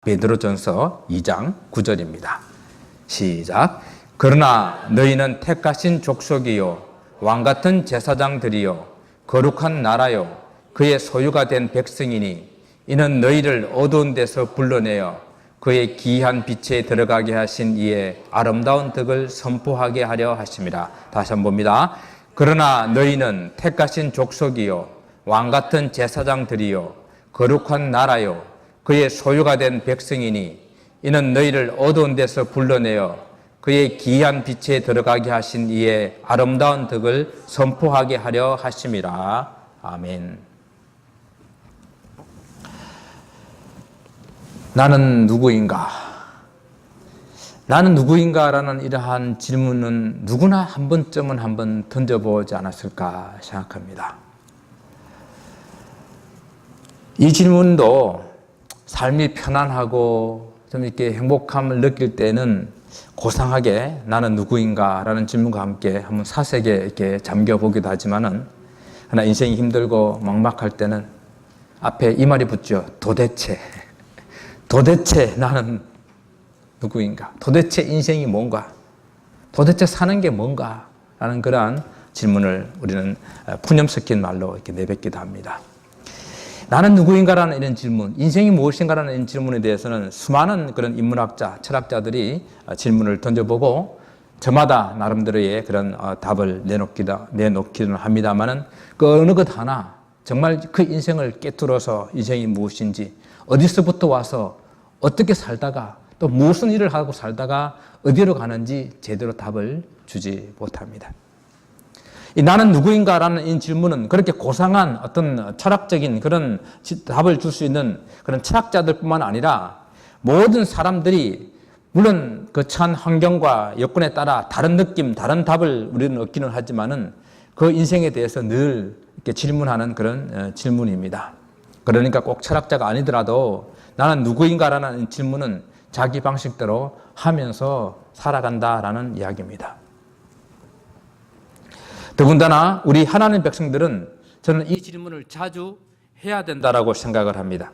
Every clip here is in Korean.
베드로전서 2장 9절입니다. 시작. 그러나 너희는 택하신 족속이요 왕같은 제사장들이요 거룩한 나라요 그의 소유가 된 백성이니 이는 너희를 어두운 데서 불러내어 그의 기이한 빛에 들어가게 하신 이의 아름다운 덕을 선포하게 하려 하심이라. 다시 한번 봅니다. 그러나 너희는 택하신 족속이요 왕같은 제사장들이요 거룩한 나라요 그의 소유가 된 백성이니 이는 너희를 어두운 데서 불러내어 그의 기이한 빛에 들어가게 하신 이의 아름다운 덕을 선포하게 하려 하심이라. 아멘. 나는 누구인가? 나는 누구인가라는 이러한 질문은 누구나 한 번쯤은 한번 던져보지 않았을까 생각합니다. 이 질문도 삶이 편안하고 좀 이렇게 행복함을 느낄 때는 고상하게 나는 누구인가라는 질문과 함께 한번 사색에 이렇게 잠겨보기도 하지만은 그러나 인생이 힘들고 막막할 때는 앞에 이 말이 붙죠. 도대체 나는 누구인가? 도대체 인생이 뭔가? 도대체 사는 게 뭔가? 라는 그러한 질문을 우리는 푸념 섞인 말로 이렇게 내뱉기도 합니다. 나는 누구인가라는 이런 질문, 인생이 무엇인가라는 이런 질문에 대해서는 수많은 그런 인문학자, 철학자들이 질문을 던져보고 저마다 나름대로의 그런 답을 내놓기는 합니다만은 그 어느 것 하나 정말 그 인생을 꿰뚫어서 인생이 무엇인지 어디서부터 와서 어떻게 살다가 또 무슨 일을 하고 살다가 어디로 가는지 제대로 답을 주지 못합니다. 이 나는 누구인가라는 이 질문은 그렇게 고상한 어떤 철학적인 그런 답을 줄 수 있는 그런 철학자들뿐만 아니라 모든 사람들이 물론 그 처한 환경과 여건에 따라 다른 느낌, 다른 답을 우리는 얻기는 하지만은 그 인생에 대해서 늘 이렇게 질문하는 그런 질문입니다. 그러니까 꼭 철학자가 아니더라도 나는 누구인가라는 질문은 자기 방식대로 하면서 살아간다라는 이야기입니다. 더군다나 우리 하나님 백성들은 저는 이 질문을 자주 해야 된다라고 생각을 합니다.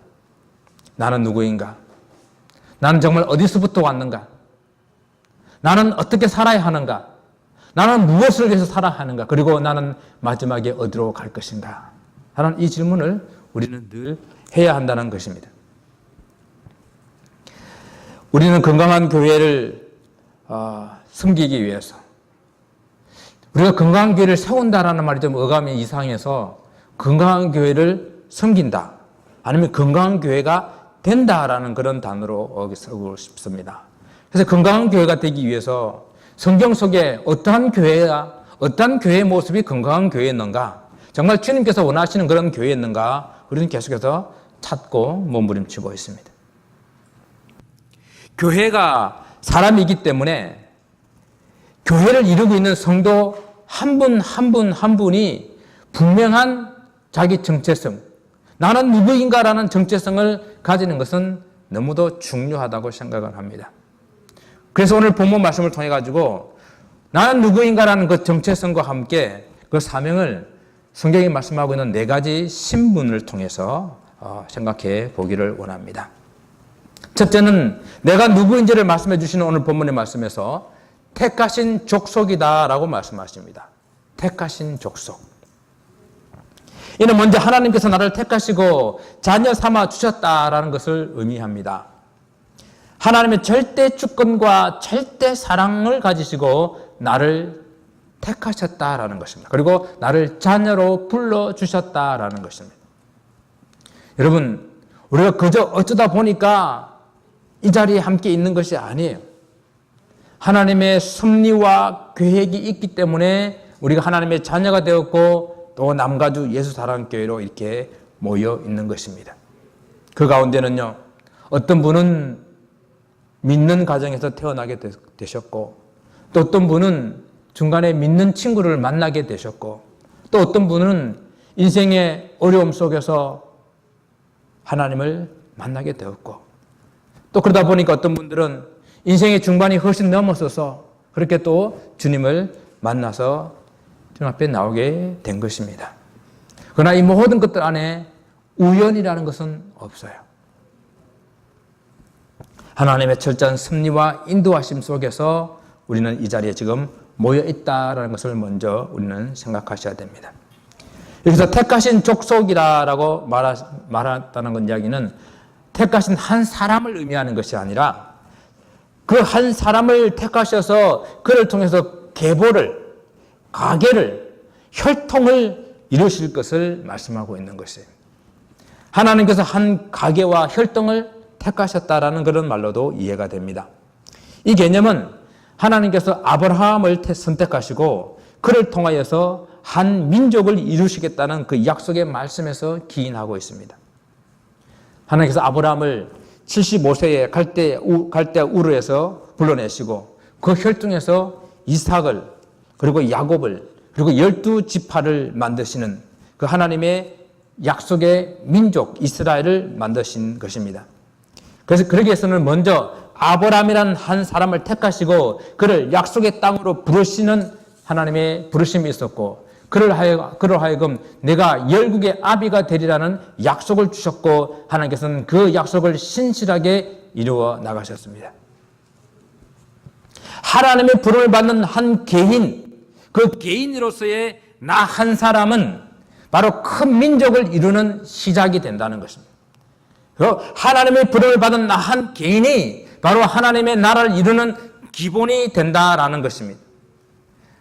나는 누구인가? 나는 정말 어디서부터 왔는가? 나는 어떻게 살아야 하는가? 나는 무엇을 위해서 살아야 하는가? 그리고 나는 마지막에 어디로 갈 것인가? 하는 이 질문을 우리는 늘 해야 한다는 것입니다. 우리는 건강한 교회를 섬기기 위해서 우리가 건강한 교회를 세운다라는 말이 좀 어감이 이상해서 건강한 교회를 섬긴다 아니면 건강한 교회가 된다라는 그런 단어로 쓰고 싶습니다. 그래서 건강한 교회가 되기 위해서 성경 속에 어떠한 교회의 모습이 건강한 교회였는가, 정말 주님께서 원하시는 그런 교회였는가 우리는 계속해서 찾고 몸부림치고 있습니다. 교회가 사람이기 때문에 교회를 이루고 있는 성도 한 분 한 분이 분명한 자기 정체성, 나는 누구인가라는 정체성을 가지는 것은 너무도 중요하다고 생각을 합니다. 그래서 오늘 본문 말씀을 통해 가지고 나는 누구인가라는 그 정체성과 함께 그 사명을 성경이 말씀하고 있는 4가지 신분을 통해서 생각해 보기를 원합니다. 첫째는 내가 누구인지를 말씀해 주시는 오늘 본문의 말씀에서 택하신 족속이다라고 말씀하십니다. 택하신 족속. 이는 먼저 하나님께서 나를 택하시고 자녀 삼아 주셨다라는 것을 의미합니다. 하나님의 절대 주권과 절대 사랑을 가지시고 나를 택하셨다라는 것입니다. 그리고 나를 자녀로 불러주셨다라는 것입니다. 여러분, 우리가 그저 어쩌다 보니까 이 자리에 함께 있는 것이 아니에요. 하나님의 섭리와 계획이 있기 때문에 우리가 하나님의 자녀가 되었고 또 남가주 예수사랑교회로 이렇게 모여 있는 것입니다. 그 가운데는요, 어떤 분은 믿는 가정에서 태어나게 되셨고 또 어떤 분은 중간에 믿는 친구를 만나게 되셨고 또 어떤 분은 인생의 어려움 속에서 하나님을 만나게 되었고 또 그러다 보니까 어떤 분들은 인생의 중반이 훨씬 넘어서서 그렇게 또 주님을 만나서 주님 앞에 나오게 된 것입니다. 그러나 이 모든 것들 안에 우연이라는 것은 없어요. 하나님의 철저한 섭리와 인도하심 속에서 우리는 이 자리에 지금 모여 있다라는 것을 먼저 우리는 생각하셔야 됩니다. 여기서 택하신 족속이라고 말했다는 건 이야기는 택하신 한 사람을 의미하는 것이 아니라 그 한 사람을 택하셔서 그를 통해서 계보를, 가계를, 혈통을 이루실 것을 말씀하고 있는 것이에요. 하나님께서 한 가계와 혈통을 택하셨다라는 그런 말로도 이해가 됩니다. 이 개념은 하나님께서 아브라함을 선택하시고 그를 통하여서 한 민족을 이루시겠다는 그 약속의 말씀에서 기인하고 있습니다. 하나님께서 아브라함을 75세에 갈대아 우르에서 불러내시고 그 혈통에서 이삭을 그리고 야곱을 그리고 12지파를 만드시는 그 하나님의 약속의 민족 이스라엘을 만드신 것입니다. 그래서 그러기 위해서는 먼저 아브라함이라는 한 사람을 택하시고 그를 약속의 땅으로 부르시는 하나님의 부르심이 있었고 그를 하여금 내가 열국의 아비가 되리라는 약속을 주셨고 하나님께서는 그 약속을 신실하게 이루어 나가셨습니다. 하나님의 부름을 받는 한 개인, 그 개인으로서의 나 한 사람은 바로 큰 민족을 이루는 시작이 된다는 것입니다. 하나님의 부름을 받은 나 한 개인이 바로 하나님의 나라를 이루는 기본이 된다라는 것입니다.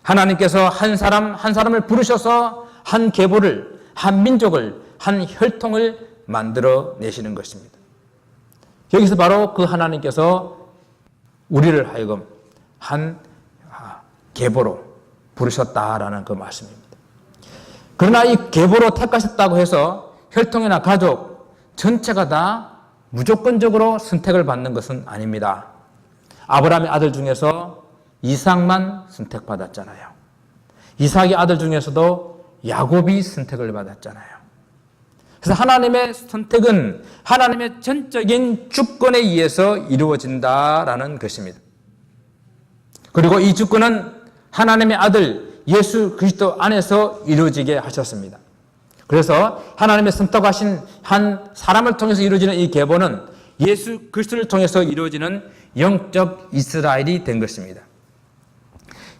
하나님께서 한 사람을 부르셔서 한 계보를, 한 민족을, 한 혈통을 만들어 내시는 것입니다. 여기서 바로 그 하나님께서 우리를 하여금 한 계보로 부르셨다라는 그 말씀입니다. 그러나 이 계보로 택하셨다고 해서 혈통이나 가족 전체가 다 무조건적으로 선택을 받는 것은 아닙니다. 아브라함의 아들 중에서 이삭만 선택받았잖아요. 이삭의 아들 중에서도 야곱이 선택을 받았잖아요. 그래서 하나님의 선택은 하나님의 전적인 주권에 의해서 이루어진다라는 것입니다. 그리고 이 주권은 하나님의 아들 예수 그리스도 안에서 이루어지게 하셨습니다. 그래서 하나님의 선택하신 한 사람을 통해서 이루어지는 이 계보는 예수 그리스도를 통해서 이루어지는 영적 이스라엘이 된 것입니다.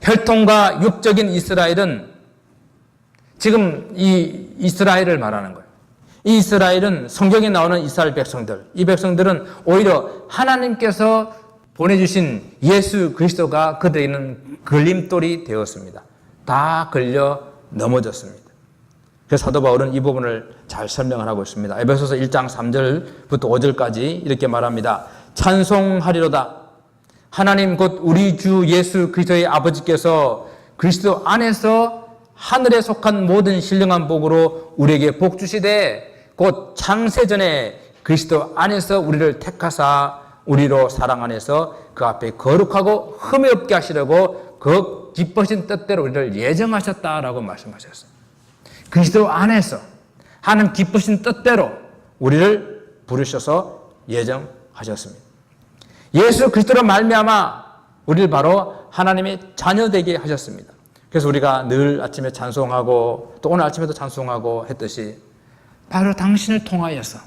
혈통과 육적인 이스라엘은 지금 이 이스라엘을 말하는 거예요. 이 이스라엘은 성경에 나오는 이스라엘 백성들, 이 백성들은 오히려 하나님께서 보내주신 예수 그리스도가 그들에게는 걸림돌이 되었습니다. 다 걸려 넘어졌습니다. 그래서 사도 바울은 이 부분을 잘 설명을 하고 있습니다. 에베소서 1장 3절부터 5절까지 이렇게 말합니다. 찬송하리로다. 하나님 곧 우리 주 예수 그리스도의 아버지께서 그리스도 안에서 하늘에 속한 모든 신령한 복으로 우리에게 복 주시되 곧 창세전에 그리스도 안에서 우리를 택하사 우리로 사랑 안에서 그 앞에 거룩하고 흠이 없게 하시려고 그 기쁘신 뜻대로 우리를 예정하셨다라고 말씀하셨어요. 그리스도 안에서 하는 기쁘신 뜻대로 우리를 부르셔서 예정하셨습니다. 예수 그리스도로 말미암아 우리를 바로 하나님의 자녀 되게 하셨습니다. 그래서 우리가 늘 아침에 찬송하고 또 오늘 아침에도 찬송하고 했듯이 바로 당신을 통하여서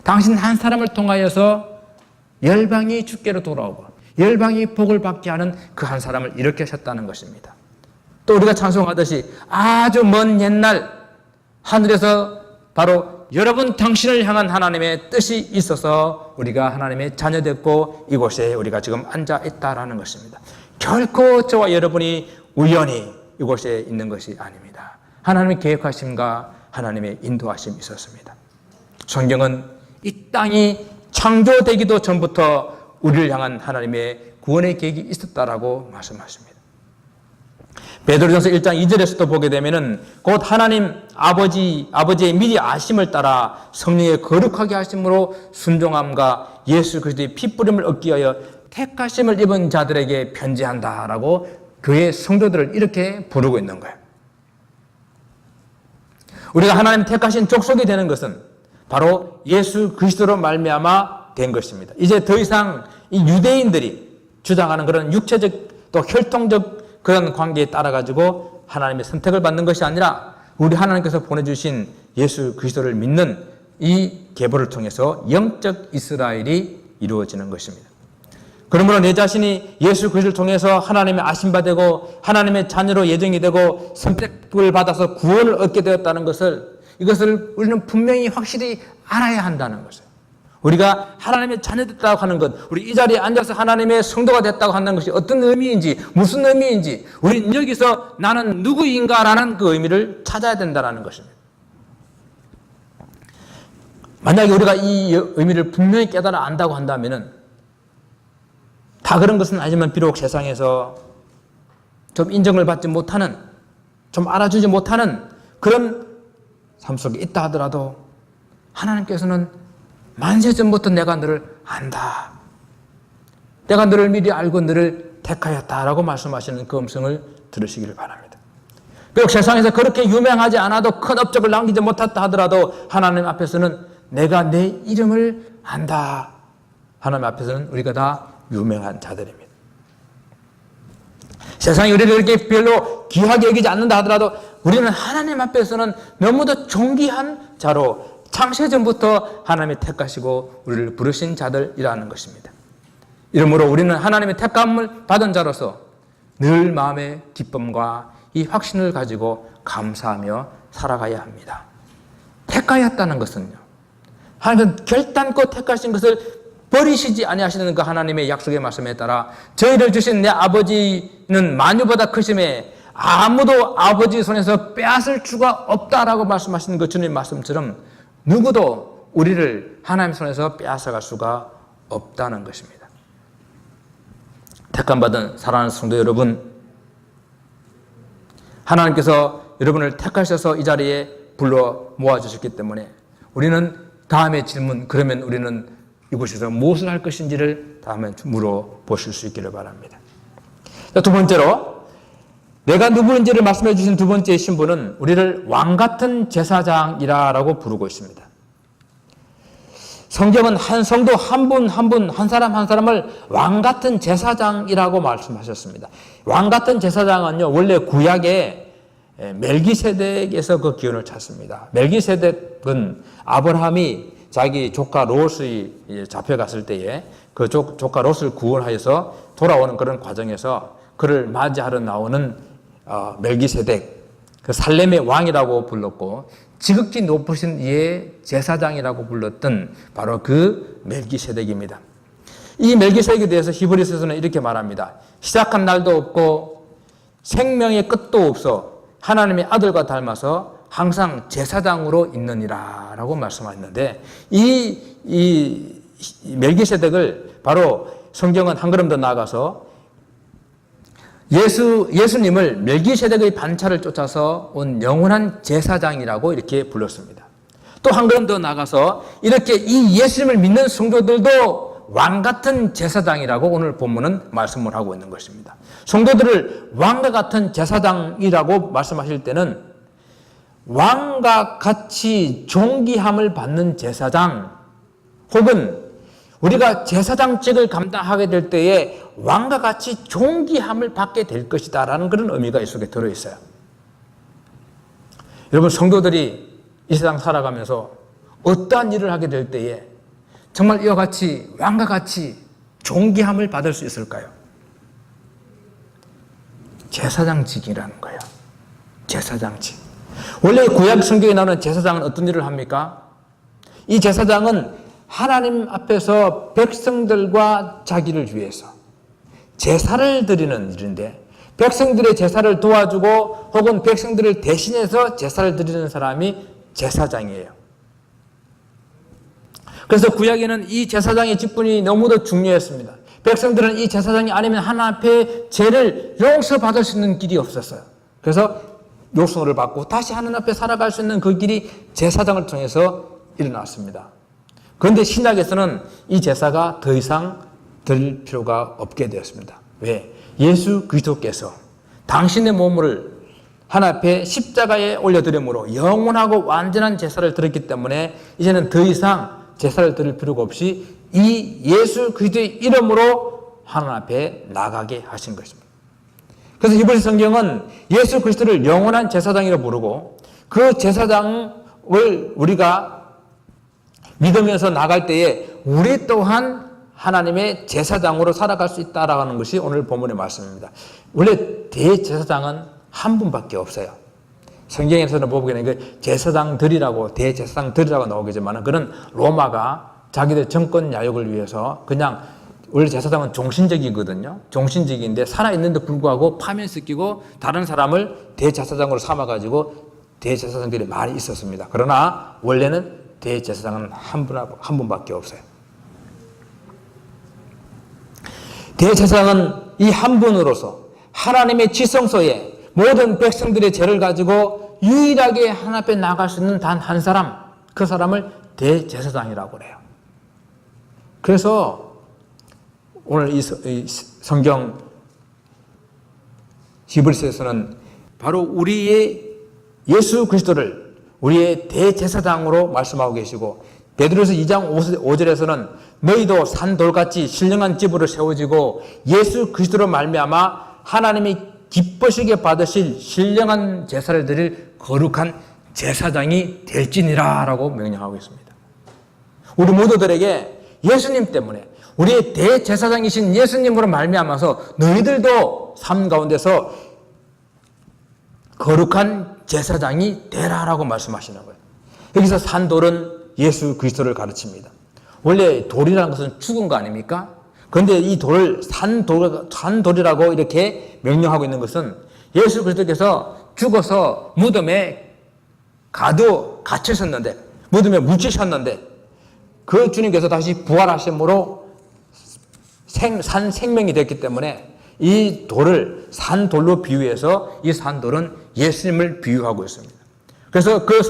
당신 한 사람을 통하여서 열방이 주께로 돌아오고 열방이 복을 받게 하는 그 한 사람을 이렇게 하셨다는 것입니다. 또 우리가 찬송하듯이 아주 먼 옛날 하늘에서 바로 여러분 당신을 향한 하나님의 뜻이 있어서 우리가 하나님의 자녀 됐고 이곳에 우리가 지금 앉아 있다라는 것입니다. 결코 저와 여러분이 우연히 이곳에 있는 것이 아닙니다. 하나님의 계획하심과 하나님의 인도하심이 있었습니다. 성경은 이 땅이 창조되기도 전부터 우리를 향한 하나님의 구원의 계획이 있었다라고 말씀하십니다. 베드로전서 1장 2절에서도 보게 되면은 곧 하나님 아버지의 미리 아심을 따라 성령의 거룩하게 하심으로 순종함과 예수 그리스도의 피뿌림을 얻기 위하여 택하심을 입은 자들에게 편지한다라고 교회 성도들을 이렇게 부르고 있는 거예요. 우리가 하나님 택하신 족속이 되는 것은 바로 예수 그리스도로 말미암아 된 것입니다. 이제 더 이상 이 유대인들이 주장하는 그런 육체적 또 혈통적 그런 관계에 따라 가지고 하나님의 선택을 받는 것이 아니라 우리 하나님께서 보내주신 예수 그리스도를 믿는 이 계보를 통해서 영적 이스라엘이 이루어지는 것입니다. 그러므로 내 자신이 예수 그리스도를 통해서 하나님의 아심받고 하나님의 자녀로 예정이 되고 선택을 받아서 구원을 얻게 되었다는 것을, 이것을 우리는 분명히 확실히 알아야 한다는 것을. 우리가 하나님의 자녀 됐다고 하는 것, 우리 이 자리에 앉아서 하나님의 성도가 됐다고 하는 것이 어떤 의미인지, 무슨 의미인지, 우리는 여기서 나는 누구인가라는 그 의미를 찾아야 된다는 것입니다. 만약에 우리가 이 의미를 분명히 깨달아 안다고 한다면은, 다 그런 것은 아니지만 비록 세상에서 좀 인정을 받지 못하는, 좀 알아주지 못하는 그런 삶 속에 있다 하더라도 하나님께서는 만세전부터 내가 너를 안다, 내가 너를 미리 알고 너를 택하였다라고 말씀하시는 그 음성을 들으시기를 바랍니다. 비록 세상에서 그렇게 유명하지 않아도 큰 업적을 남기지 못했다 하더라도 하나님 앞에서는 내가 내 이름을 안다. 하나님 앞에서는 우리가 다 유명한 자들입니다. 세상이 우리를 그렇게 별로 귀하게 여기지 않는다 하더라도 우리는 하나님 앞에서는 너무도 존귀한 자로 창세전부터 하나님이 택하시고 우리를 부르신 자들이라는 것입니다. 이러므로 우리는 하나님의 택감을 받은 자로서 늘 마음의 기쁨과 이 확신을 가지고 감사하며 살아가야 합니다. 택하였다는 것은요, 하나님은 결단코 택하신 것을 버리시지 아니하시는 그 하나님의 약속의 말씀에 따라 저희를 주신 내 아버지는 만유보다 크심에 아무도 아버지 손에서 빼앗을 수가 없다라고 말씀하시는 그 주님 말씀처럼 누구도 우리를 하나님 손에서 빼앗아갈 수가 없다는 것입니다. 택함받은 사랑하는 성도 여러분, 하나님께서 여러분을 택하셔서 이 자리에 불러 모아주셨기 때문에 우리는 다음의 질문, 그러면 우리는 이곳에서 무엇을 할 것인지를 다음에 물어보실 수 있기를 바랍니다. 두 번째로, 내가 누구인지를 말씀해 주신 두 번째 신분은 우리를 왕같은 제사장이라고 부르고 있습니다. 성경은 한 성도 한 분 한 분, 한 사람 한 사람을 왕같은 제사장이라고 말씀하셨습니다. 왕같은 제사장은요, 원래 구약에 멜기세덱에서 그 기원을 찾습니다. 멜기세덱은 아브라함이 자기 조카 롯이 잡혀갔을 때에 그 조카 롯을 구원하여서 돌아오는 그런 과정에서 그를 맞이하러 나오는 멜기세덱, 그 살렘의 왕이라고 불렀고 지극히 높으신 이의 제사장이라고 불렀던 바로 그 멜기세덱입니다. 이 멜기세덱에 대해서 히브리서에서는 이렇게 말합니다. 시작한 날도 없고 생명의 끝도 없어 하나님의 아들과 닮아서 항상 제사장으로 있느니라 라고 말씀하셨는데, 이 멜기세덱을 바로 성경은 한 걸음 더 나아가서 예수님을 멜기세덱의 반차를 쫓아서 온 영원한 제사장이라고 이렇게 불렀습니다. 또 한 걸음 더 나아가서 이렇게 이 예수님을 믿는 성도들도 왕같은 제사장이라고 오늘 본문은 말씀을 하고 있는 것입니다. 성도들을 왕과 같은 제사장이라고 말씀하실 때는 왕과 같이 존귀함을 받는 제사장, 혹은 우리가 제사장직을 감당하게 될 때에 왕과 같이 존귀함을 받게 될 것이다 라는 그런 의미가 이 속에 들어있어요. 여러분, 성도들이 이 세상 살아가면서 어떠한 일을 하게 될 때에 정말 이와 같이 왕과 같이 존귀함을 받을 수 있을까요? 제사장직이라는 거예요. 제사장직. 원래 구약 성경에 나오는 제사장은 어떤 일을 합니까? 이 제사장은 하나님 앞에서 백성들과 자기를 위해서 제사를 드리는 일인데, 백성들의 제사를 도와주고 혹은 백성들을 대신해서 제사를 드리는 사람이 제사장이에요. 그래서 구약에는 이 제사장의 직분이 너무도 중요했습니다. 백성들은 이 제사장이 아니면 하나님 앞에 죄를 용서받을 수 있는 길이 없었어요. 그래서 요소를 받고 다시 하나님 앞에 살아갈 수 있는 그 길이 제사장을 통해서 일어났습니다. 그런데 신약에서는 이 제사가 더 이상 드릴 필요가 없게 되었습니다. 왜? 예수 그리스도께서 당신의 몸을 하나님 앞에 십자가에 올려드림으로 영원하고 완전한 제사를 드렸기 때문에 이제는 더 이상 제사를 드릴 필요가 없이 이 예수 그리스도의 이름으로 하나님 앞에 나가게 하신 것입니다. 그래서 히브리 성경은 예수 그리스도를 영원한 제사장이라고 부르고, 그 제사장을 우리가 믿으면서 나갈 때에 우리 또한 하나님의 제사장으로 살아갈 수 있다라는 것이 오늘 본문의 말씀입니다. 원래 대제사장은 한 분밖에 없어요. 성경에서는 보기에는 그 제사장들이라고 대제사장들이라고 나오겠지만 그는 로마가 자기들 정권 야욕을 위해서 그냥 원래 제사장은 종신직이거든요. 종신직인데 살아있는데 불구하고 파면시키고 다른 사람을 대제사장으로 삼아가지고 대제사장들이 많이 있었습니다. 그러나 원래는 대제사장은 한 분밖에 없어요. 대제사장은 이 한 분으로서 하나님의 지성소에 모든 백성들의 죄를 가지고 유일하게 하나님 앞에 나갈 수 있는 단 한 사람, 그 사람을 대제사장이라고 그래요. 그래서 오늘 이 성경 히브리서에서는 바로 우리의 예수 그리스도를 우리의 대제사장으로 말씀하고 계시고, 베드로서 2장 5절에서는 너희도 산돌같이 신령한 집으로 세워지고 예수 그리스도로 말미암아 하나님이 기뻐시게 받으실 신령한 제사를 드릴 거룩한 제사장이 될지니라 라고 명령하고 있습니다. 우리 모두들에게 예수님 때문에 우리의 대제사장이신 예수님으로 말미암아서 너희들도 삶 가운데서 거룩한 제사장이 되라라고 말씀하시는 거예요. 여기서 산돌은 예수 그리스도를 가르칩니다. 원래 돌이라는 것은 죽은 거 아닙니까? 그런데 이 산돌이라고 이렇게 명령하고 있는 것은 예수 그리스도께서 죽어서 무덤에 갇히셨는데, 무덤에 묻히셨는데, 그 주님께서 다시 부활하심으로 산 생명이 됐기 때문에 이 돌을 산돌로 비유해서 이 산돌은 예수님을 비유하고 있습니다. 그래서 그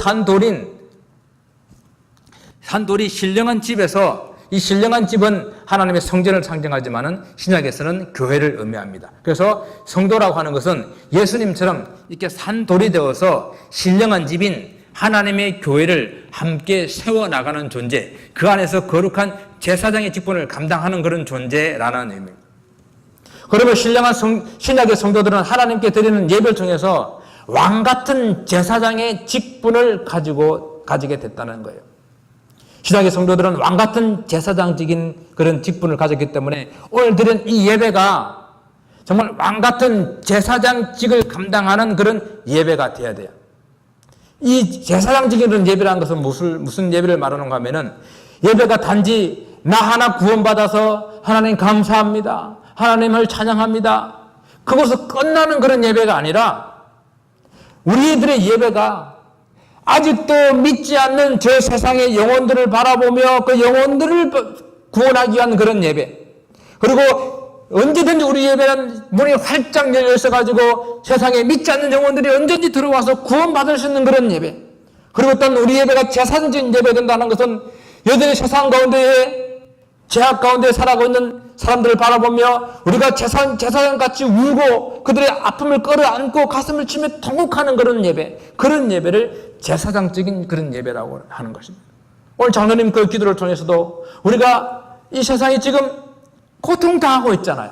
산돌이 신령한 집에서, 이 신령한 집은 하나님의 성전을 상징하지만은 신약에서는 교회를 의미합니다. 그래서 성도라고 하는 것은 예수님처럼 이렇게 산돌이 되어서 신령한 집인 하나님의 교회를 함께 세워나가는 존재, 그 안에서 거룩한 제사장의 직분을 감당하는 그런 존재라는 의미입니다. 그러면 신령한 신약의 성도들은 하나님께 드리는 예배를 통해서 왕같은 제사장의 직분을 가지게 됐다는 거예요. 신약의 성도들은 왕같은 제사장직인 그런 직분을 가졌기 때문에 오늘 드린 이 예배가 정말 왕같은 제사장직을 감당하는 그런 예배가 되어야 돼요. 이 제사장직인 그런 예배라는 것은 무슨 예배를 말하는가 하면은, 예배가 단지 나 하나 구원받아서 하나님 감사합니다, 하나님을 찬양합니다, 그것으로 끝나는 그런 예배가 아니라, 우리들의 예배가 아직도 믿지 않는 저 세상의 영혼들을 바라보며 그 영혼들을 구원하기 위한 그런 예배, 그리고 언제든지 우리 예배는 문이 활짝 열려 있어가지고 세상에 믿지 않는 영혼들이 언제든지 들어와서 구원받을 수 있는 그런 예배, 그리고 또 우리 예배가 제사장적인 예배가 된다는 것은 여전히 세상 가운데에 죄악 가운데 살아가고 있는 사람들을 바라보며 우리가 제사장같이 울고 그들의 아픔을 끌어안고 가슴을 치며 통곡하는 그런 예배, 그런 예배를 제사장적인 그런 예배라고 하는 것입니다. 오늘 장로님 그 기도를 통해서도 우리가 이 세상이 지금 고통당하고 있잖아요.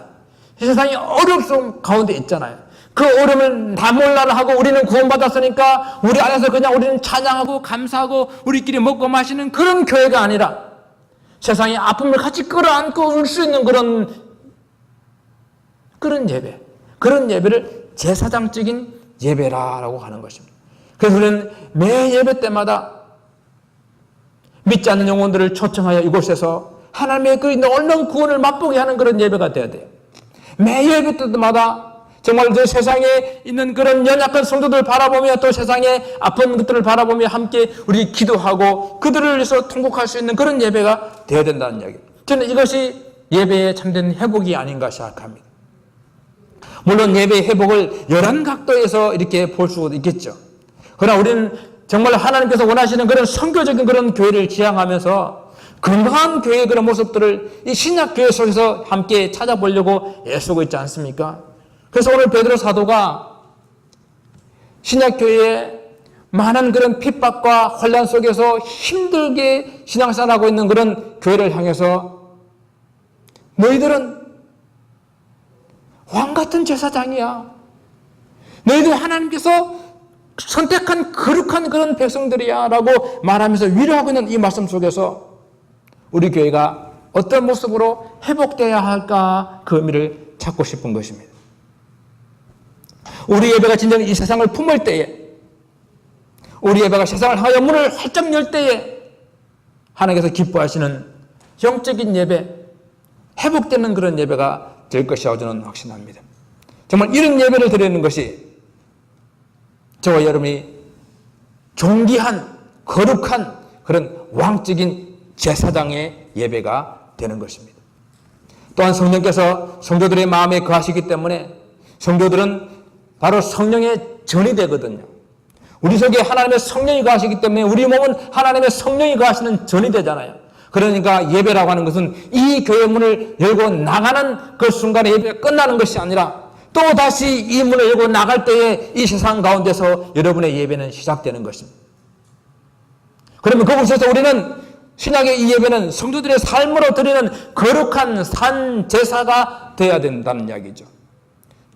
이 세상이 어려움 가운데 있잖아요. 그 어려움을 다 몰라라 하고 우리는 구원받았으니까 우리 안에서 그냥 우리는 찬양하고 감사하고 우리끼리 먹고 마시는 그런 교회가 아니라 세상의 아픔을 같이 끌어안고 울 수 있는 그런 예배, 그런 예배를 제사장적인 예배라고 하는 것입니다. 그래서 우리는 매 예배 때마다 믿지 않는 영혼들을 초청하여 이곳에서 하나님의 그 놀라운 구원을 맛보게 하는 그런 예배가 되어야 돼요. 매 예배 때마다 정말 저 세상에 있는 그런 연약한 성도들 바라보며 또 세상에 아픈 것들을 바라보며 함께 우리 기도하고 그들을 위해서 통곡할 수 있는 그런 예배가 되어야 된다는 이야기. 저는 이것이 예배의 참된 회복이 아닌가 생각합니다. 물론 예배의 회복을 여러 각도에서 이렇게 볼 수 있겠죠. 그러나 우리는 정말 하나님께서 원하시는 그런 선교적인 그런 교회를 지향하면서 건강한 교회의 그런 모습들을 이 신약 교회 속에서 함께 찾아보려고 애쓰고 있지 않습니까? 그래서 오늘 베드로 사도가 신약 교회에 많은 그런 핍박과 혼란 속에서 힘들게 신앙생활하고 있는 그런 교회를 향해서 너희들은 왕 같은 제사장이야. 너희들 하나님께서 선택한 거룩한 그런 백성들이야 라고 말하면서 위로하고 있는 이 말씀 속에서 우리 교회가 어떤 모습으로 회복되어야 할까 그 의미를 찾고 싶은 것입니다. 우리 예배가 진정 이 세상을 품을 때에, 우리 예배가 세상을 하여 문을 활짝 열 때에 하나님께서 기뻐하시는 영적인 예배, 회복되는 그런 예배가 될 것이라고 저는 확신합니다. 정말 이런 예배를 드리는 것이 저와 여러분이 존귀한 거룩한 그런 왕적인 제사장의 예배가 되는 것입니다. 또한 성령께서 성도들의 마음에 거하시기 때문에 성도들은 바로 성령의 전이 되거든요. 우리 속에 하나님의 성령이 거하시기 때문에 우리 몸은 하나님의 성령이 거하시는 전이 되잖아요. 그러니까 예배라고 하는 것은 이 교회 문을 열고 나가는 그 순간에 예배가 끝나는 것이 아니라 또 다시 이 문을 열고 나갈 때에 이 세상 가운데서 여러분의 예배는 시작되는 것입니다. 그러면 그곳에서 우리는 신약의 이 예배는 성도들의 삶으로 드리는 거룩한 산 제사가 되어야 된다는 이야기죠.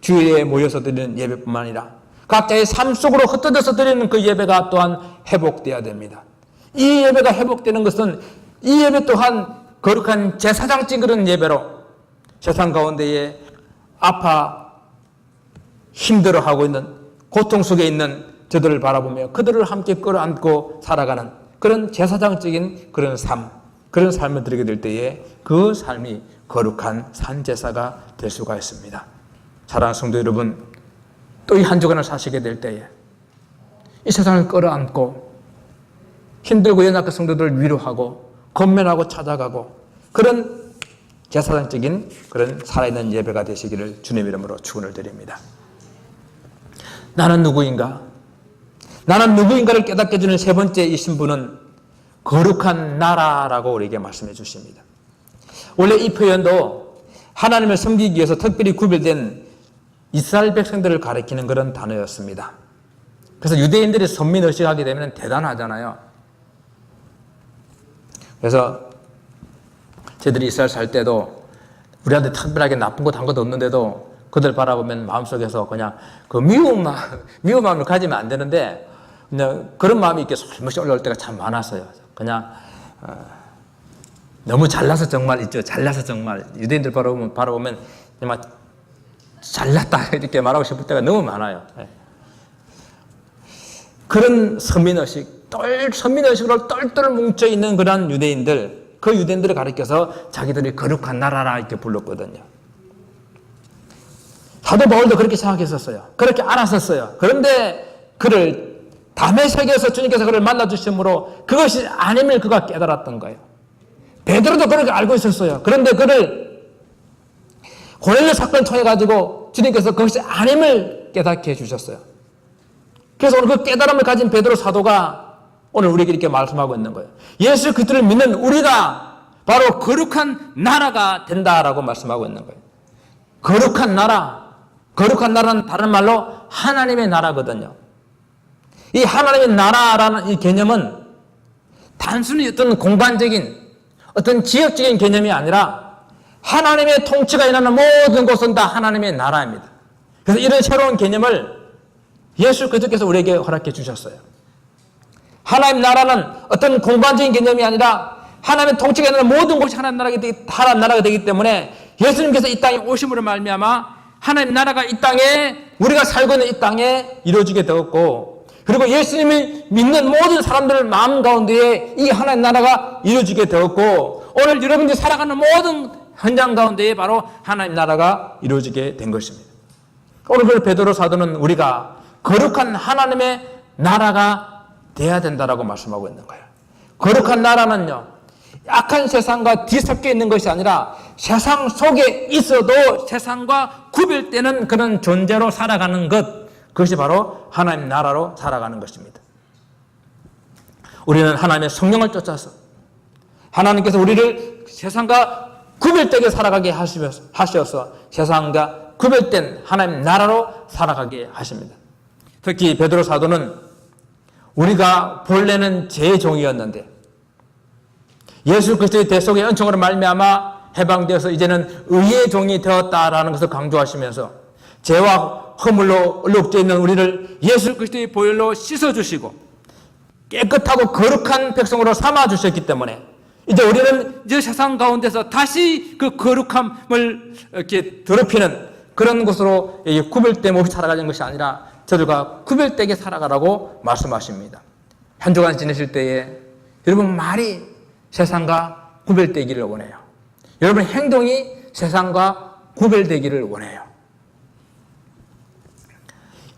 주일에 모여서 드리는 예배뿐만 아니라 각자의 삶 속으로 흩어져서 드리는 그 예배가 또한 회복되어야 됩니다. 이 예배가 회복되는 것은 이 예배 또한 거룩한 제사장적인 그런 예배로 세상 가운데에 아파 힘들어하고 있는 고통 속에 있는 저들을 바라보며 그들을 함께 끌어안고 살아가는 그런 제사장적인 그런 삶, 그런 삶을 드리게 될 때에 그 삶이 거룩한 산제사가 될 수가 있습니다. 사랑하는 성도 여러분, 또 이 한 주간을 사시게 될 때에 이 세상을 끌어안고 힘들고 연약한 성도들을 위로하고 권면하고 찾아가고 그런 제사장적인 그런 살아있는 예배가 되시기를 주님 이름으로 축원을 드립니다. 나는 누구인가? 나는 누구인가를 깨닫게 해주는 세 번째 이 신분은 거룩한 나라라고 우리에게 말씀해 주십니다. 원래 이 표현도 하나님을 섬기기 위해서 특별히 구별된 이스라엘 백성들을 가리키는 그런 단어였습니다. 그래서 유대인들이 선민의식을 하게 되면 대단하잖아요. 그래서 저희들이 이스라엘 살 때도 우리한테 특별하게 나쁜 것 한 것도 없는데도 그들 바라보면 마음속에서 그냥 그 미운 마음을 가지면 안 되는데 그냥 그런 마음이 이렇게 솔솔 올라올 때가 참 많았어요. 그냥 너무 잘나서 정말 있죠. 잘나서 정말 유대인들 바라보면 정말 잘났다 이렇게 말하고 싶을 때가 너무 많아요. 그런 선민의식으로 똘똘 뭉쳐있는 그런 유대인들, 그 유대인들을 가리켜서 자기들이 거룩한 나라라 이렇게 불렀거든요. 사도 바울도 그렇게 생각했었어요. 그렇게 알았었어요. 그런데 그를 다메섹에서 주님께서 그를 만나주심으로 그것이 아님을 그가 깨달았던 거예요. 베드로도 그렇게 알고 있었어요. 그런데 그를 고넬료 사건을 통해 가지고 주님께서 그것이 아님을 깨닫게 해주셨어요. 그래서 오늘 그 깨달음을 가진 베드로 사도가 오늘 우리에게 이렇게 말씀하고 있는 거예요. 예수 그리스도를 믿는 우리가 바로 거룩한 나라가 된다라고 말씀하고 있는 거예요. 거룩한 나라는 다른 말로 하나님의 나라거든요. 이 하나님의 나라라는 이 개념은 단순히 어떤 공간적인 어떤 지역적인 개념이 아니라 하나님의 통치가 일어나는 모든 곳은 다 하나님의 나라입니다. 그래서 이런 새로운 개념을 예수 그리스도께서 우리에게 허락해 주셨어요. 하나님 나라는 어떤 공간적인 개념이 아니라 하나님의 통치가 일어나는 모든 곳이 하나님 나라가 되기 때문에 예수님께서 이 땅에 오심으로 말미암아 하나님 나라가 이 땅에 우리가 살고 있는 이 땅에 이루어지게 되었고 그리고 예수님을 믿는 모든 사람들 마음 가운데에 이 하나님 나라가 이루어지게 되었고 오늘 여러분들이 살아가는 모든 현장 가운데에 바로 하나님 나라가 이루어지게 된 것입니다. 오늘 그 베드로 사도는 우리가 거룩한 하나님의 나라가 돼야 된다라고 말씀하고 있는 거예요. 거룩한 나라는요, 악한 세상과 뒤섞여 있는 것이 아니라 세상 속에 있어도 세상과 구별되는 그런 존재로 살아가는 것, 그것이 바로 하나님 나라로 살아가는 것입니다. 우리는 하나님의 성령을 쫓아서 하나님께서 우리를 세상과 구별되게 살아가게 하셔서 세상과 구별된 하나님 나라로 살아가게 하십니다. 특히 베드로 사도는 우리가 본래는 죄의 종이었는데 예수 그리스도의 대속의 은총으로 말미암아 해방되어서 이제는 의의 종이 되었다라는 것을 강조하시면서 죄와 허물로 얼룩져 있는 우리를 예수 그리스도의 보혈로 씻어주시고 깨끗하고 거룩한 백성으로 삼아주셨기 때문에 이제 우리는 이제 세상 가운데서 다시 그 거룩함을 이렇게 더럽히는 그런 것으로 구별됨 없이 살아가는 것이 아니라 저들과 구별되게 살아가라고 말씀하십니다. 한 주간 지내실 때에 여러분 말이 세상과 구별되기를 원해요. 여러분 행동이 세상과 구별되기를 원해요.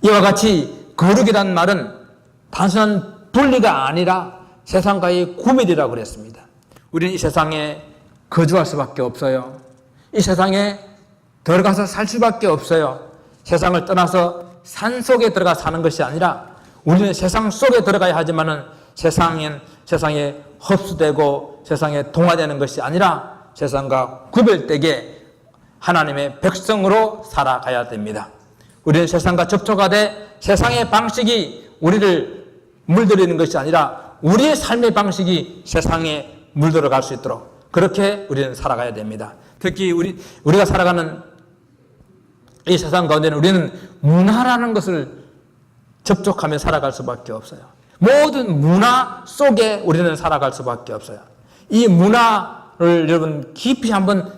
이와 같이 거룩이라는 말은 단순한 분리가 아니라 세상과의 구별이라고 그랬습니다. 우리는 이 세상에 거주할 수밖에 없어요. 이 세상에 들어가서 살 수밖에 없어요. 세상을 떠나서 산 속에 들어가 사는 것이 아니라 우리는 세상 속에 들어가야 하지만은 세상에 흡수되고 세상에 동화되는 것이 아니라 세상과 구별되게 하나님의 백성으로 살아가야 됩니다. 우리는 세상과 접촉하되 세상의 방식이 우리를 물들이는 것이 아니라 우리의 삶의 방식이 세상에 물들어갈 수 있도록 그렇게 우리는 살아가야 됩니다. 특히 우리가 살아가는 이 세상 가운데는 우리는 문화라는 것을 접촉하며 살아갈 수밖에 없어요. 모든 문화 속에 우리는 살아갈 수밖에 없어요. 이 문화를 여러분 깊이 한번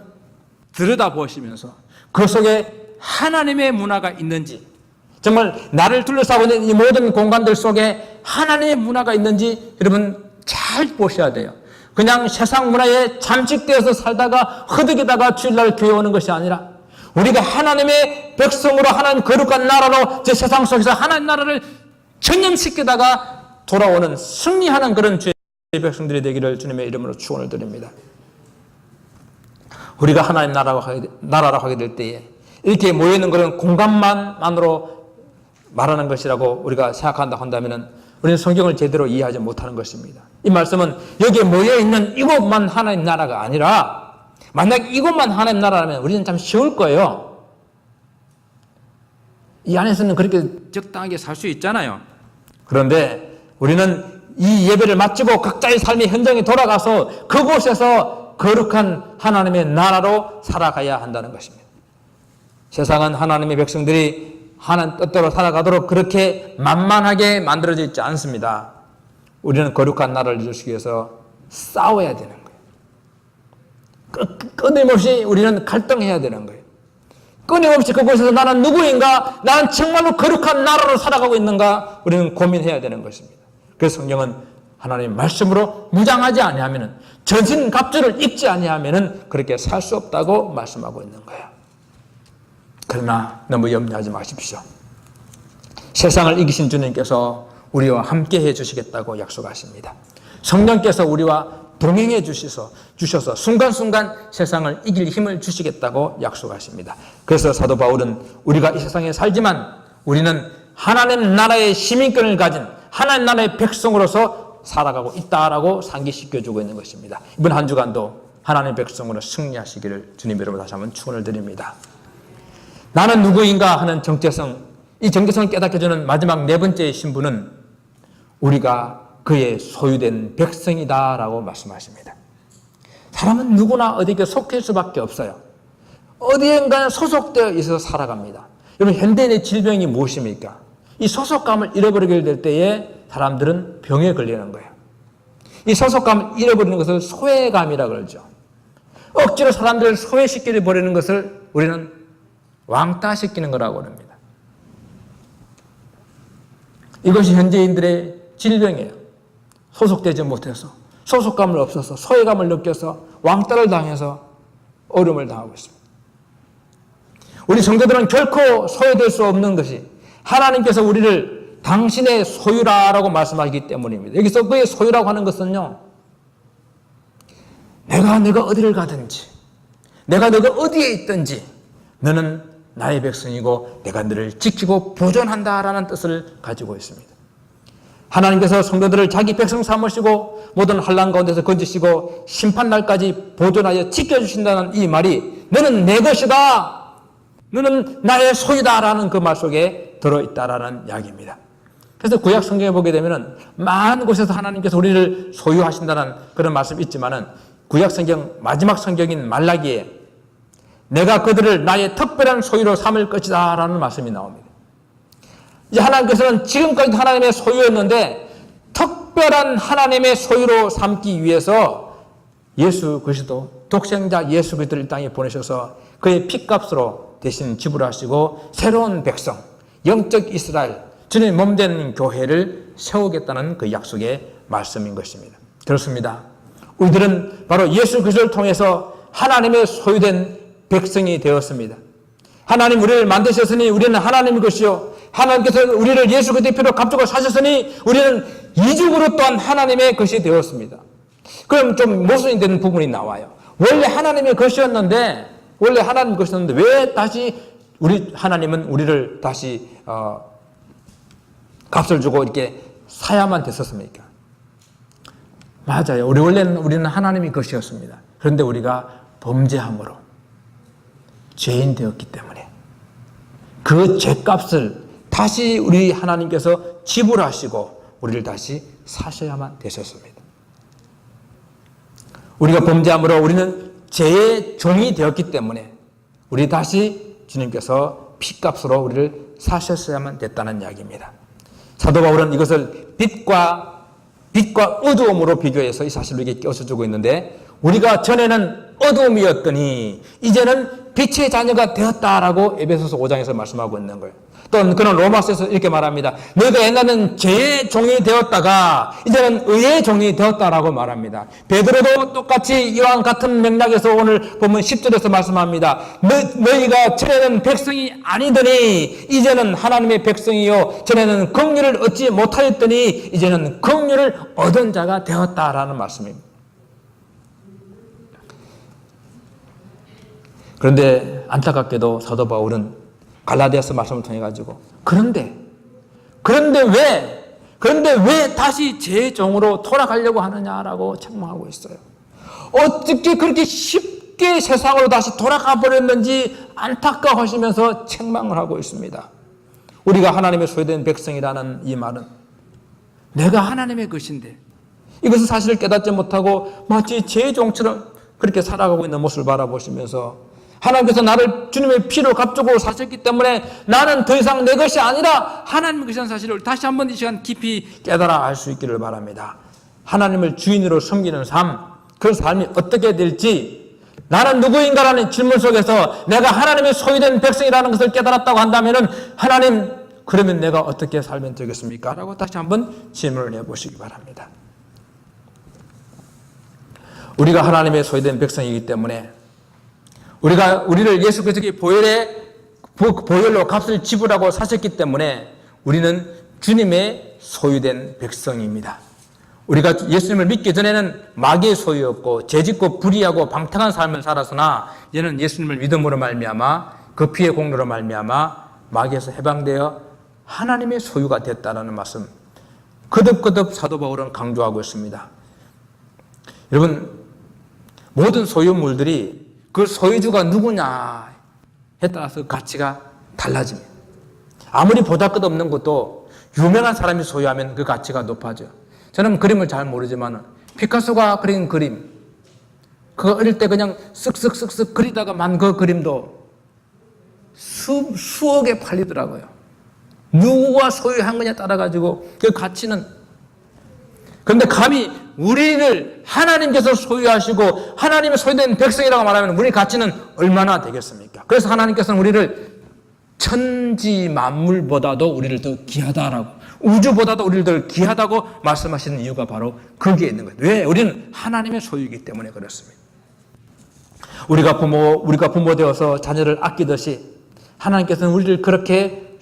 들여다보시면서 그 속에 하나님의 문화가 있는지, 정말 나를 둘러싸고 있는 이 모든 공간들 속에 하나님의 문화가 있는지 여러분 잘 보셔야 돼요. 그냥 세상 문화에 잠식되어서 살다가 허덕이다가 주일날 교회 오는 것이 아니라 우리가 하나님의 백성으로 하나님 거룩한 나라로 제 세상 속에서 하나님 나라를 전념시키다가 돌아오는 승리하는 그런 주의 백성들이 되기를 주님의 이름으로 축원을 드립니다. 우리가 하나님 나라라고 하게 될 때에 이렇게 모여있는 그런 공간만으로 말하는 것이라고 우리가 생각한다 한다면 우리는 성경을 제대로 이해하지 못하는 것입니다. 이 말씀은 여기에 모여있는 이곳만 하나님 나라가 아니라 만약 이곳만 하나님 나라라면 우리는 참 쉬울 거예요. 이 안에서는 그렇게 적당하게 살 수 있잖아요. 그런데 우리는 이 예배를 마치고 각자의 삶의 현장에 돌아가서 그곳에서 거룩한 하나님의 나라로 살아가야 한다는 것입니다. 세상은 하나님의 백성들이 하나님 뜻대로 살아가도록 그렇게 만만하게 만들어져 있지 않습니다. 우리는 거룩한 나라를 이루기 위해서 싸워야 되는 거예요. 끊임없이 우리는 갈등해야 되는 거예요. 끊임없이 그곳에서 나는 누구인가? 나는 정말로 거룩한 나라로 살아가고 있는가? 우리는 고민해야 되는 것입니다. 그래서 성경은 하나님의 말씀으로 무장하지 아니하면, 전신갑주를 입지 아니하면 그렇게 살 수 없다고 말씀하고 있는 거예요. 그러나 너무 염려하지 마십시오. 세상을 이기신 주님께서 우리와 함께 해주시겠다고 약속하십니다. 성령께서 우리와 동행해 주셔서 순간순간 세상을 이길 힘을 주시겠다고 약속하십니다. 그래서 사도 바울은 우리가 이 세상에 살지만 우리는 하나님 나라의 시민권을 가진 하나님 나라의 백성으로서 살아가고 있다라고 상기시켜주고 있는 것입니다. 이번 한 주간도 하나님의 백성으로 승리하시기를 주님 이름으로 다시 한번 축원을 드립니다. 나는 누구인가 하는 정체성, 이 정체성을 깨닫게 주는 마지막 네 번째 신분은 우리가 그의 소유된 백성이다라고 말씀하십니다. 사람은 누구나 어디에 속할 수밖에 없어요. 어디엔가 소속되어 있어서 살아갑니다. 여러분, 현대인의 질병이 무엇입니까? 이 소속감을 잃어버리게 될 때에 사람들은 병에 걸리는 거예요. 이 소속감을 잃어버리는 것을 소외감이라고 그러죠. 억지로 사람들을 소외시켜 버리는 것을 우리는 왕따시키는 거라고 합니다. 이것이 현대인들의 질병이에요. 소속되지 못해서, 소속감을 없어서, 소외감을 느껴서 왕따를 당해서 어려움을 당하고 있습니다. 우리 성도들은 결코 소외될 수 없는 것이 하나님께서 우리를 당신의 소유라고 말씀하시기 때문입니다. 여기서 그의 소유라고 하는 것은요, 내가 어디를 가든지, 내가 어디에 있든지 너는 나의 백성이고 내가 너를 지키고 보존한다라는 뜻을 가지고 있습니다. 하나님께서 성도들을 자기 백성 삼으시고 모든 환난 가운데서 건지시고 심판날까지 보존하여 지켜주신다는 이 말이 너는 내 것이다, 너는 나의 소유다라는 그 말 속에 들어있다라는 이야기입니다. 그래서 구약 성경에 보게 되면 많은 곳에서 하나님께서 우리를 소유하신다는 그런 말씀이 있지만은 구약 성경 마지막 성경인 말라기에 내가 그들을 나의 특별한 소유로 삼을 것이다 라는 말씀이 나옵니다. 이제 하나님께서는 지금까지 하나님의 소유였는데 특별한 하나님의 소유로 삼기 위해서 예수 그리스도, 독생자 예수 그리스도를 이 땅에 보내셔서 그의 핏값으로 대신 지불하시고 새로운 백성, 영적 이스라엘, 주님의 몸된 교회를 세우겠다는 그 약속의 말씀인 것입니다. 그렇습니다. 우리들은 바로 예수 그리스도를 통해서 하나님의 소유된 백성이 되었습니다. 하나님 우리를 만드셨으니 우리는 하나님의 것이요, 하나님께서 우리를 예수 그리스도의 피로 값주고 사셨으니 우리는 이중으로 또한 하나님의 것이 되었습니다. 그럼 좀 모순이 되는 부분이 나와요. 원래 하나님의 것이었는데 왜 다시 하나님은 우리를 다시 값을 주고 이렇게 사야만 됐었습니까? 맞아요. 우리는 하나님의 것이었습니다. 그런데 우리가 범죄함으로 죄인 되었기 때문에 그 죄값을 다시 우리 하나님께서 지불하시고 우리를 다시 사셔야만 되셨습니다. 우리가 범죄함으로 우리는 죄의 종이 되었기 때문에 우리 다시 주님께서 핏값으로 우리를 사셨어야만 됐다는 이야기입니다. 사도 바울은 이것을 빛과 어두움으로 비교해서 이 사실을 이렇게 껴주고 있는데, 우리가 전에는 어두움이었더니 이제는 빛의 자녀가 되었다라고 에베소서 5장에서 말씀하고 있는 거예요. 또 그런 로마서에서 이렇게 말합니다. 너희가 옛날에는 죄의 종이 되었다가 이제는 의의 종이 되었다라고 말합니다. 베드로도 똑같이 이와 같은 맥락에서 오늘 보면 10절에서 말씀합니다. 너희가 전에는 백성이 아니더니 이제는 하나님의 백성이요, 전에는 긍휼을 얻지 못하였더니 이제는 긍휼을 얻은 자가 되었다라는 말씀입니다. 그런데 안타깝게도 사도 바울은 갈라디아서 말씀을 통해 가지고 그런데 왜 다시 제 종으로 돌아가려고 하느냐라고 책망하고 있어요. 어떻게 그렇게 쉽게 세상으로 다시 돌아가 버렸는지 안타까워하시면서 책망을 하고 있습니다. 우리가 하나님의 소유된 백성이라는 이 말은 내가 하나님의 것인데 이것을 사실을 깨닫지 못하고 마치 제 종처럼 그렇게 살아가고 있는 모습을 바라보시면서 하나님께서 나를 주님의 피로 값주고 사셨기 때문에 나는 더 이상 내 것이 아니라 하나님의 것이라는 사실을 다시 한번 이 시간 깊이 깨달아 알 수 있기를 바랍니다. 하나님을 주인으로 섬기는 삶, 그 삶이 어떻게 될지, 나는 누구인가라는 질문 속에서 내가 하나님의 소유된 백성이라는 것을 깨달았다고 한다면 하나님, 그러면 내가 어떻게 살면 되겠습니까? 라고 다시 한번 질문을 해보시기 바랍니다. 우리가 하나님의 소유된 백성이기 때문에 우리를 예수 그리스도의 보혈로 값을 지불하고 사셨기 때문에 우리는 주님의 소유된 백성입니다. 우리가 예수님을 믿기 전에는 마귀의 소유였고 죄짓고 불의하고 방탕한 삶을 살았으나 이제는 예수님을 믿음으로 말미암아 그 피의 공로로 말미암아 마귀에서 해방되어 하나님의 소유가 됐다는 말씀 거듭거듭 사도 바울은 강조하고 있습니다. 여러분, 모든 소유물들이 그 소유주가 누구냐에 따라서 가치가 달라집니다. 아무리 보잘것없는 것도 유명한 사람이 소유하면 그 가치가 높아져요. 저는 그림을 잘 모르지만 피카소가 그린 그림, 그거 어릴 때 그냥 쓱쓱쓱쓱 그리다가 만 그 그림도 수억에 팔리더라고요. 누구가 소유한 거냐에 따라 가지고 그 가치는. 그런데 감히 우리를 하나님께서 소유하시고 하나님의 소유된 백성이라고 말하면 우리 가치는 얼마나 되겠습니까? 그래서 하나님께서는 우리를 천지 만물보다도 우리를 더 귀하다라고, 우주보다도 우리를 더 귀하다고 말씀하시는 이유가 바로 거기에 있는 거예요. 왜? 우리는 하나님의 소유이기 때문에 그렇습니다. 우리가 부모 되어서 자녀를 아끼듯이 하나님께서는 우리를 그렇게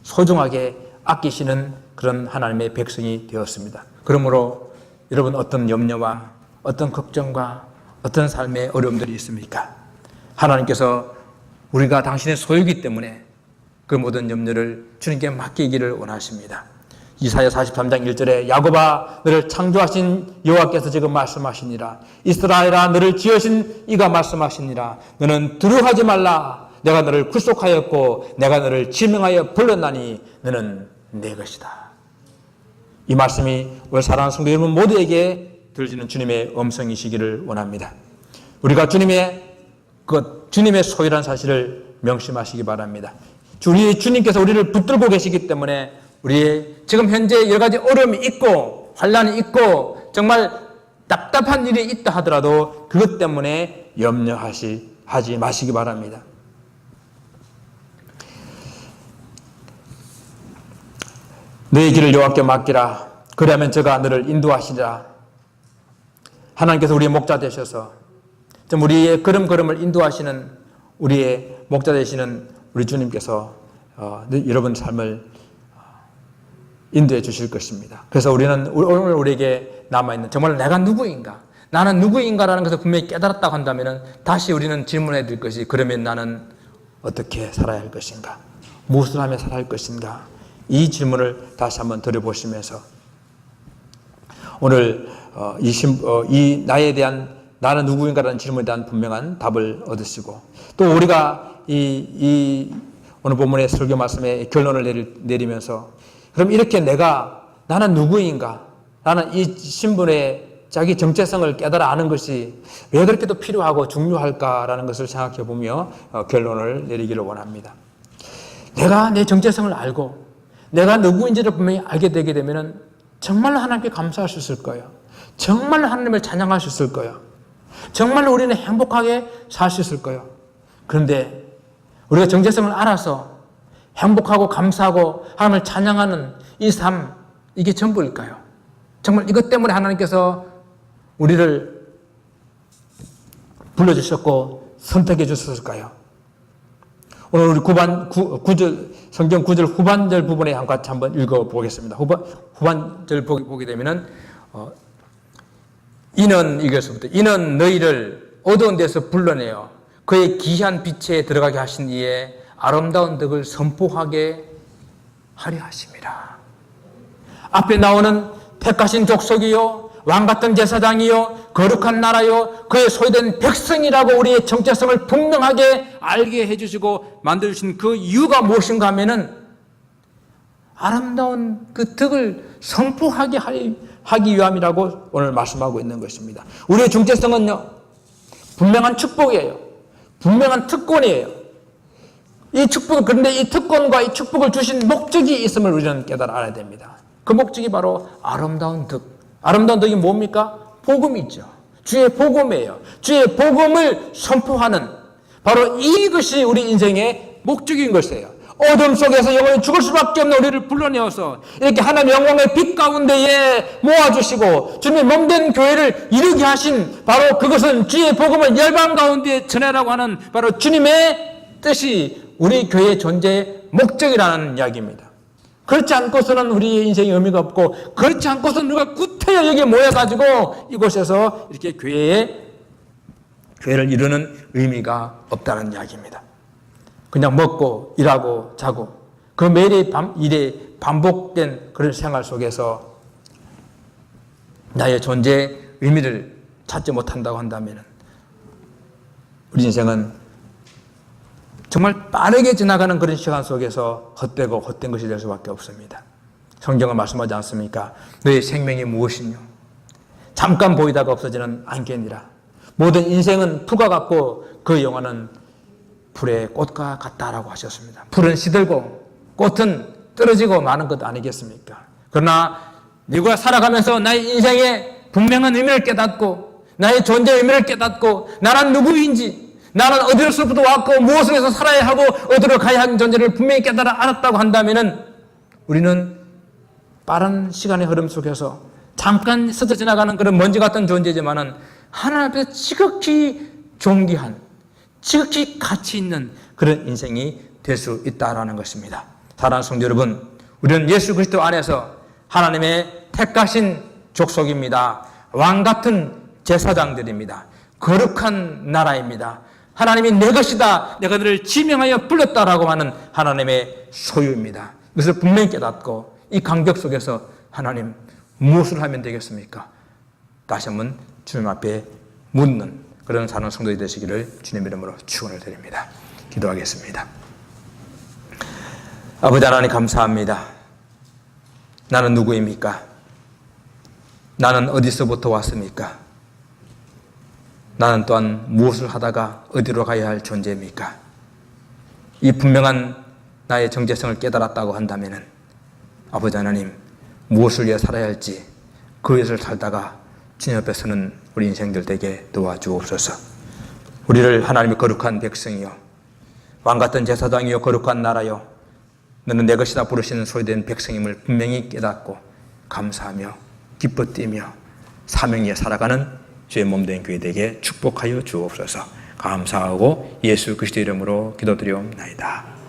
소중하게 아끼시는 그런 하나님의 백성이 되었습니다. 그러므로 여러분, 어떤 염려와 어떤 걱정과 어떤 삶의 어려움들이 있습니까? 하나님께서 우리가 당신의 소유이기 때문에 그 모든 염려를 주님께 맡기기를 원하십니다. 이사야 43장 1절에 야곱아 너를 창조하신 여호와께서 지금 말씀하시니라. 이스라엘아 너를 지으신 이가 말씀하시니라. 너는 두려워하지 말라. 내가 너를 구속하였고 내가 너를 지명하여 불렀나니 너는 내 것이다. 이 말씀이 우리 사랑하는 성도 여러분 모두에게 들리는 주님의 음성이시기를 원합니다. 우리가 주님의 소유라는 사실을 명심하시기 바랍니다. 우리 주님께서 우리를 붙들고 계시기 때문에 우리의 지금 현재 여러 가지 어려움이 있고 환란이 있고 정말 답답한 일이 있다 하더라도 그것 때문에 염려하지 마시기 바랍니다. 너의 길을 여호와께 맡기라. 그러면 저가 너를 인도하시리라. 하나님께서 우리의 목자 되셔서 좀 우리의 걸음걸음을 인도하시는 우리의 목자 되시는 우리 주님께서 여러분 삶을 인도해 주실 것입니다. 그래서 우리는 오늘 우리에게 남아있는 정말 내가 누구인가? 나는 누구인가라는 것을 분명히 깨달았다고 한다면 다시 우리는 질문해야 될 것이 그러면 나는 어떻게 살아야 할 것인가? 무엇을 하며 살아야 할 것인가? 이 질문을 다시 한번 들어보시면서 오늘 이 나에 대한 나는 누구인가라는 질문에 대한 분명한 답을 얻으시고 또 우리가 이 오늘 본문의 설교 말씀에 결론을 내리면서 그럼 이렇게 나는 누구인가? 나는 이 신분의 자기 정체성을 깨달아 아는 것이 왜 그렇게도 필요하고 중요할까라는 것을 생각해 보며 결론을 내리기를 원합니다. 내가 내 정체성을 알고 내가 누구인지를 분명히 알게 되게 되면 정말로 하나님께 감사할 수 있을 거예요. 정말로 하나님을 찬양할 수 있을 거예요. 정말로 우리는 행복하게 살 수 있을 거예요. 그런데 우리가 정체성을 알아서 행복하고 감사하고 하나님을 찬양하는 이 삶, 이게 전부일까요? 정말 이것 때문에 하나님께서 우리를 불러주셨고 선택해 주셨을까요? 오늘 우리 성경 9절 후반절 부분에 같이 한번 읽어보겠습니다. 후반절 보게 되면은, 이는 너희를 어두운 데서 불러내어 그의 기이한 빛에 들어가게 하신 이에 아름다운 덕을 선포하게 하려 하심이라. 앞에 나오는 택하신 족속이요, 왕같은 제사장이요, 거룩한 나라요, 그의 소유된 백성이라고 우리의 정체성을 분명하게 알게 해주시고 만들어주신 그 이유가 무엇인가 하면은 아름다운 그 덕을 선포하게 하기 위함이라고 오늘 말씀하고 있는 것입니다. 우리의 정체성은요, 분명한 축복이에요. 분명한 특권이에요. 그런데 이 특권과 이 축복을 주신 목적이 있음을 우리는 깨달아 알아야 됩니다. 그 목적이 바로 아름다운 덕. 아름다운 덕이 뭡니까? 복음이죠. 주의 복음이에요. 주의 복음을 선포하는 바로 이것이 우리 인생의 목적인 것이에요. 어둠 속에서 영원히 죽을 수밖에 없는 우리를 불러내어서 이렇게 하나님의 영광의 빛 가운데에 모아주시고 주님의 몸된 교회를 이루게 하신 바로 그것은 주의 복음을 열방 가운데 전해라고 하는 바로 주님의 뜻이 우리 교회의 존재의 목적이라는 이야기입니다. 그렇지 않고서는 우리의 인생에 의미가 없고 그렇지 않고서는 우리가 구태여 여기 모여가지고 이곳에서 이렇게 교회를 이루는 의미가 없다는 이야기입니다. 그냥 먹고 일하고 자고 그 매일의 일에 반복된 그런 생활 속에서 나의 존재의 의미를 찾지 못한다고 한다면 우리 인생은 정말 빠르게 지나가는 그런 시간 속에서 헛되고 헛된 것이 될 수밖에 없습니다. 성경은 말씀하지 않습니까? 너의 생명이 무엇이뇨? 잠깐 보이다가 없어지는 안개니라. 모든 인생은 풀과 같고 그 영화는 풀의 꽃과 같다라고 하셨습니다. 풀은 시들고 꽃은 떨어지고 마는 것 아니겠습니까? 그러나 네가 살아가면서 나의 인생의 분명한 의미를 깨닫고 나의 존재의 의미를 깨닫고 나는 누구인지 나는 어디로서부터 왔고 무엇을 해서 살아야 하고 어디로 가야 하는 존재를 분명히 깨달아 알았다고 한다면 우리는 빠른 시간의 흐름 속에서 잠깐 스쳐 지나가는 그런 먼지 같은 존재지만은 하나님 앞에서 지극히 존귀한 지극히 가치 있는 그런 인생이 될 수 있다라는 것입니다. 사랑하는 성도 여러분, 우리는 예수 그리스도 안에서 하나님의 택하신 족속입니다. 왕 같은 제사장들입니다. 거룩한 나라입니다. 하나님이 내 것이다. 내가 너를 지명하여 불렀다라고 하는 하나님의 소유입니다. 그것을 분명히 깨닫고 이 간격 속에서 하나님 무엇을 하면 되겠습니까? 다시 한번 주님 앞에 묻는 그런 사는 성도들이 되시기를 주님 이름으로 축원을 드립니다. 기도하겠습니다. 아버지 하나님 감사합니다. 나는 누구입니까? 나는 어디서부터 왔습니까? 나는 또한 무엇을 하다가 어디로 가야 할 존재입니까? 이 분명한 나의 정체성을 깨달았다고 한다면 아버지 하나님 무엇을 위해 살아야 할지 그것을 살다가 주님 앞에서는 우리 인생들 되게 도와주옵소서. 우리를 하나님의 거룩한 백성이요 왕같은 제사장이요 거룩한 나라요 너는 내 것이다 부르시는 소리된 백성임을 분명히 깨닫고 감사하며 기뻐 뛰며 사명 위에 살아가는 주의 몸된 교회 되게 축복하여 주옵소서. 감사하고 예수 그리스도 이름으로 기도드리옵나이다.